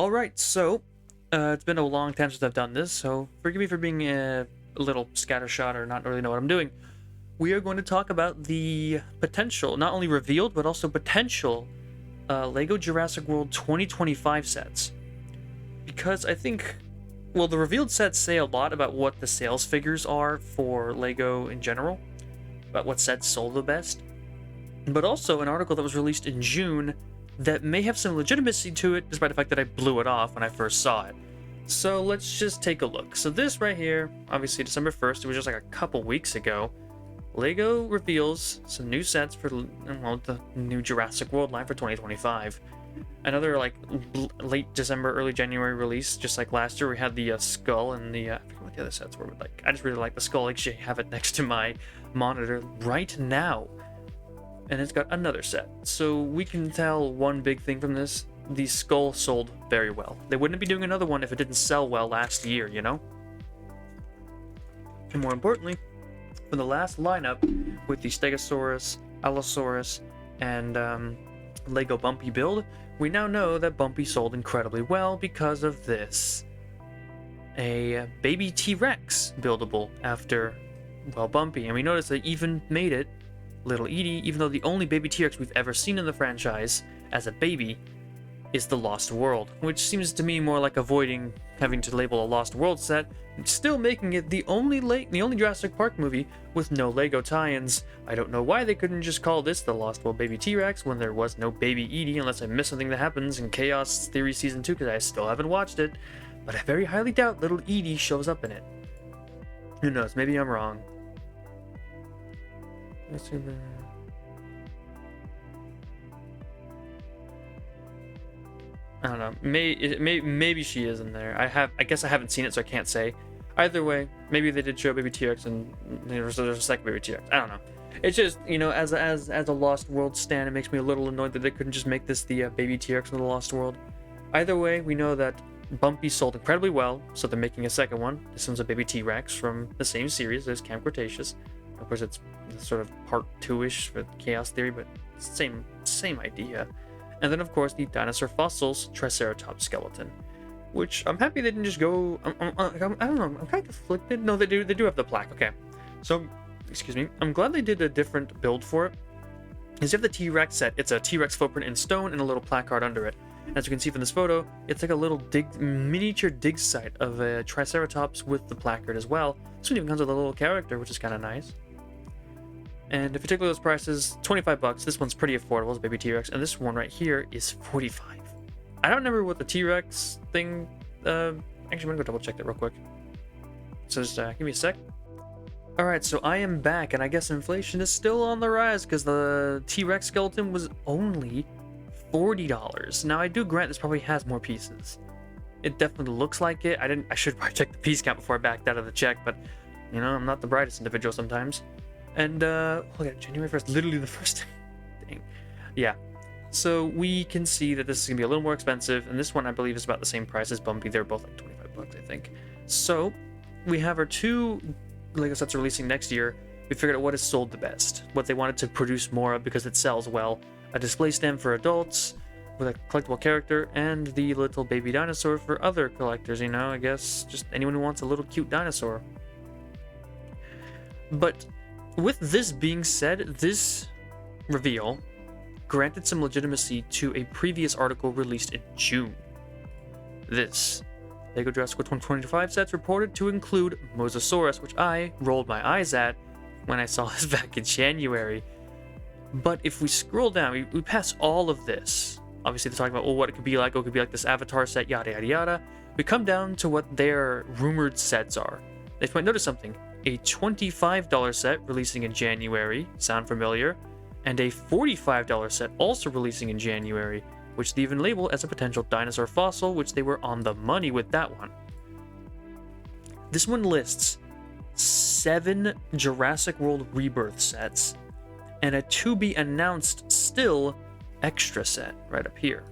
Alright, so it's been a long time since I've done this, so forgive me for being a little scattershot or not really know what I'm doing. We are going to talk about the potential, not only revealed, but also potential Lego Jurassic World 2025 sets. Because I think, well, the revealed sets say a lot about what the sales figures are for Lego in general, about what sets sold the best, but also an article that was released in June that may have some legitimacy to it, despite the fact that I blew it off when I first saw it. So let's just take a look. So this right here, obviously December 1st, it was just like a couple weeks ago. Lego reveals some new sets for, well, the new Jurassic World line for 2025. Another like late December, early January release, just like last year we had the skull and the, I forget what the other sets were, but like, I just really like the skull. I actually have it next to my monitor right now. And it's got another set. So we can tell one big thing from this. The skull sold very well. They wouldn't be doing another one if it didn't sell well last year, you know? And more importantly, for the last lineup with the Stegosaurus, Allosaurus, and Lego Bumpy build, we now know that Bumpy sold incredibly well because of this. A baby T-Rex buildable after, well, Bumpy. And we notice they even made it Little Edie, even though the only baby T-Rex we've ever seen in the franchise as a baby is the Lost World, which seems to me more like avoiding having to label a Lost World set, and still making it the only Jurassic Park movie with no Lego tie-ins. I don't know why they couldn't just call this the Lost World Baby T-Rex when there was no baby Edie, unless I missed something that happens in Chaos Theory Season 2, because I still haven't watched it, but I very highly doubt little Edie shows up in it. Who knows, maybe I'm wrong. I don't know. Maybe she is in there. I guess I haven't seen it, so I can't say. Either way, maybe they did show baby T-Rex and there's a second baby T-Rex. I don't know. It's just, you know, as a Lost World stan, it makes me a little annoyed that they couldn't just make this the baby T-Rex from the Lost World. Either way, we know that Bumpy sold incredibly well, so they're making a second one. This one's a baby T-Rex from the same series as Camp Cretaceous. Of course, it's sort of part 2-ish for Chaos Theory, but same idea. And then, of course, the dinosaur fossils Triceratops skeleton, which I'm happy they didn't just go. I don't know. I'm kind of conflicted. No, they do have the plaque. Okay, so excuse me. I'm glad they did a different build for it. Because you have the T-Rex set. It's a T-Rex footprint in stone and a little placard under it. As you can see from this photo, it's like a little miniature dig site of a Triceratops with the placard as well. This one even comes with a little character, which is kind of nice. And if you take those prices, $25. This one's pretty affordable, it's baby T-Rex, and this one right here is $45. I don't remember what the T-Rex thing. Actually, I'm gonna go double check that real quick. So just give me a sec. All right, so I am back, and I guess inflation is still on the rise because the T-Rex skeleton was only $40. Now I do grant this probably has more pieces. It definitely looks like it. I should probably check the piece count before I backed out of the check, but you know, I'm not the brightest individual sometimes. And look at January 1st, literally the first thing. Yeah. So we can see that this is gonna be a little more expensive, and this one I believe is about the same price as Bumpy. They're both like $25, I think. So we have our two Lego sets releasing next year. We figured out what has sold the best, what they wanted to produce more of because it sells well. A display stand for adults with a collectible character, and the little baby dinosaur for other collectors, you know, I guess just anyone who wants a little cute dinosaur. But with this being said, this reveal granted some legitimacy to a previous article released in June. This Lego Jurassic World 2025 sets reported to include Mosasaurus, which I rolled my eyes at when I saw this back in January. But if we scroll down, we pass all of this. Obviously, they're talking about, well, what it could be like. Oh, it could be like this Avatar set, yada, yada, yada. We come down to what their rumored sets are. They might notice something. A $25 set releasing in January, sound familiar? And a $45 set also releasing in January, which they even label as a potential dinosaur fossil, which they were on the money with that one. This one lists 7 Jurassic World Rebirth sets and a to-be-announced still extra set right up here,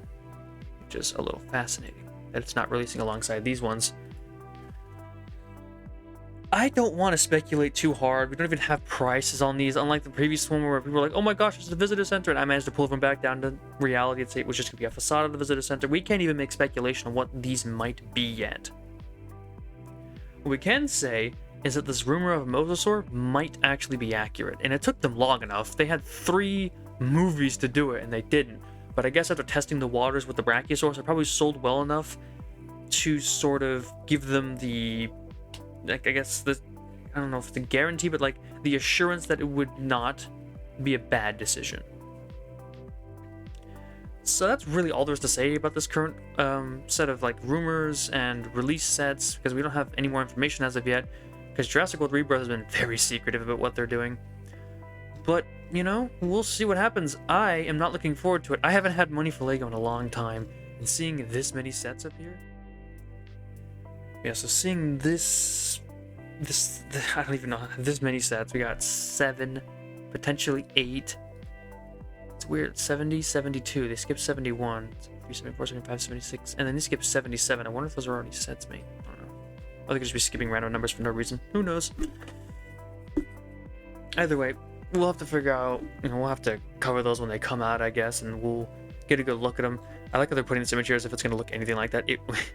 which is a little fascinating that it's not releasing alongside these ones. I don't want to speculate too hard. We don't even have prices on these, unlike the previous one where people were like, oh my gosh, it's a visitor center, and I managed to pull them back down to reality and say it was just going to be a facade of the visitor center. We can't even make speculation on what these might be yet. What we can say is that this rumor of a Mosasaur might actually be accurate, and it took them long enough. They had 3 movies to do it, and they didn't. But I guess after testing the waters with the Brachiosaurus, it probably sold well enough to sort of give them the, like, I guess the, I don't know if it's a guarantee, but like the assurance that it would not be a bad decision. So that's really all there's to say about this current set of like rumors and release sets, because we don't have any more information as of yet, because Jurassic World Rebirth has been very secretive about what they're doing. But, you know, we'll see what happens. I am not looking forward to it. I haven't had money for Lego in a long time, and seeing this many sets up here. Yeah, so seeing this I don't even know, this many sets. We got 7, potentially 8. It's weird. 70, 72. They skipped 71. 74, 75, 76. And then they skipped 77. I wonder if those are already sets, mate. I don't know. Or they could just be skipping random numbers for no reason. Who knows? Either way, we'll have to figure out, you know, we'll have to cover those when they come out, I guess, and we'll get a good look at them. I like how they're putting this image here as if it's going to look anything like that.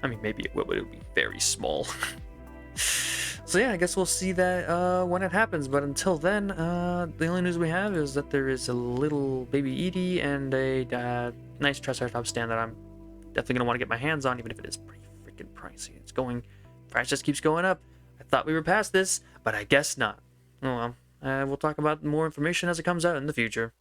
I mean, maybe it will, but it would be very small. So yeah, I guess we'll see that when it happens. But until then, the only news we have is that there is a little baby Edie and a nice Triceratops stand that I'm definitely going to want to get my hands on, even if it is pretty freaking pricey. It's going, price just keeps going up. I thought we were past this, but I guess not. Oh well. We'll talk about more information as it comes out in the future.